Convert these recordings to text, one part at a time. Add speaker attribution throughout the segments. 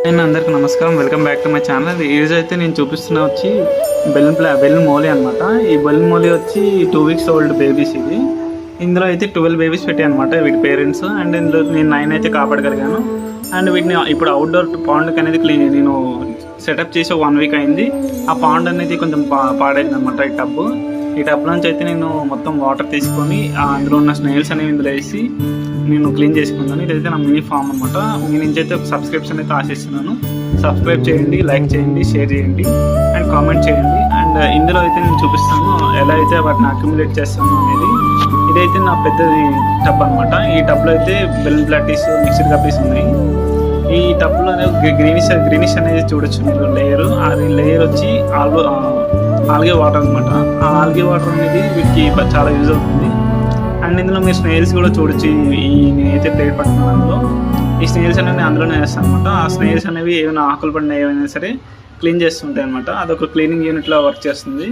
Speaker 1: అందరికీ నమస్కారం. Welcome back to my channel. ఈరోజు అయితే నేను చూపిస్తున్న వచ్చి బెలూన్ మోలీ అనమాట. ఈ బెలూన్ మోలీ వచ్చి 2 weeks ఓల్డ్ బేబీస్. ఇది ఇందులో అయితే 12 బేబీస్ పెట్టాయి అనమాట వీటి పేరెంట్స్. అండ్ ఇందులో నేను 9 అయితే కాపాడగలిగాను. అండ్ వీటిని ఇప్పుడు అవుట్డోర్ పాండ్కి అనేది నేను సెటప్ చేసి 1 week అయింది. ఆ పాండ్ అనేది కొంచెం పాడైంది అనమాట. ఈ టబ్ నుంచి అయితే నేను మొత్తం వాటర్ తీసుకొని అందులో ఉన్న స్నేల్స్ అనేవి ఇందులో వేసి నేను క్లీన్ చేసుకున్నాను. ఇదైతే నా మినీ ఫామ్ అనమాట. మీ నుంచి అయితే ఒక సబ్స్క్రిప్షన్ అయితే ఆశిస్తున్నాను. సబ్స్క్రైబ్ చేయండి, లైక్ చేయండి, షేర్ చేయండి అండ్ కామెంట్ చేయండి. అండ్ ఇందులో అయితే నేను చూపిస్తాను ఎలా అయితే వాటిని అక్యుములేట్ చేస్తాను అనేది. ఇదైతే నా పెద్దది టబ్ అనమాట. ఈ టబ్లో అయితే బెలూన్ ప్లాటీస్, మిక్స్డ్ కప్పీస్ ఉన్నాయి. ఈ టబ్లో గ్రీనిష్ అనేది చూడొచ్చు మీరు లేయర్. అది లేయర్ వచ్చి ఆల్గే వాటర్ అనమాట. ఆ ఆల్గే వాటర్ అనేది వీటికి చాలా యూజ్ అవుతుంది. అండ్ ఇందులో మీరు స్నేల్స్ కూడా చూడొచ్చు. నేనైతే ప్లేట్ పడుతున్నాను అందులో. ఈ స్నేల్స్ అనేవి అందులోనే వేస్తాను అనమాట. ఆ స్నేల్స్ అనేవి ఏమైనా ఆకులు పడిన ఏమైనా సరే క్లీన్ చేస్తుంటాయి అనమాట. అదొక క్లీనింగ్ యూనిట్లో వర్క్ చేస్తుంది.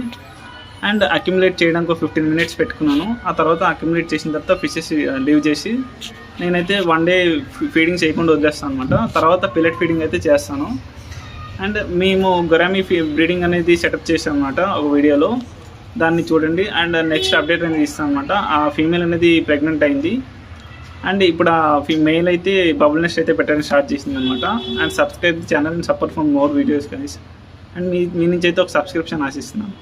Speaker 1: అండ్ అక్యుములేట్ చేయడానికి 15 minutes పెట్టుకున్నాను. ఆ తర్వాత అక్యుములేట్ చేసిన తర్వాత ఫిషెస్ లీవ్ చేసి నేనైతే 1 day ఫీడింగ్ చేయకుండా వదిలేస్తాను అనమాట. తర్వాత పిల్లెట్ ఫీడింగ్ అయితే చేస్తాను. అండ్ మేము గొరామీ బ్రీడింగ్ అనేది సెటప్ చేసాం అనమాట ఒక వీడియోలో. దాన్ని చూడండి. అండ్ నెక్స్ట్ అప్డేట్ అనేది ఇస్తాను అనమాట. ఆ ఫీమేల్ అనేది ప్రెగ్నెంట్ అయింది. అండ్ ఇప్పుడు ఆ మేల్ అయితే బబుల్ నెస్ట్ అయితే పెట్టడానికి స్టార్ట్ చేసింది అనమాట. And subscribe channel and support for more videos guys. And మీ నుంచి అయితే ఒక సబ్స్క్రిప్షన్ ఆశిస్తున్నాను.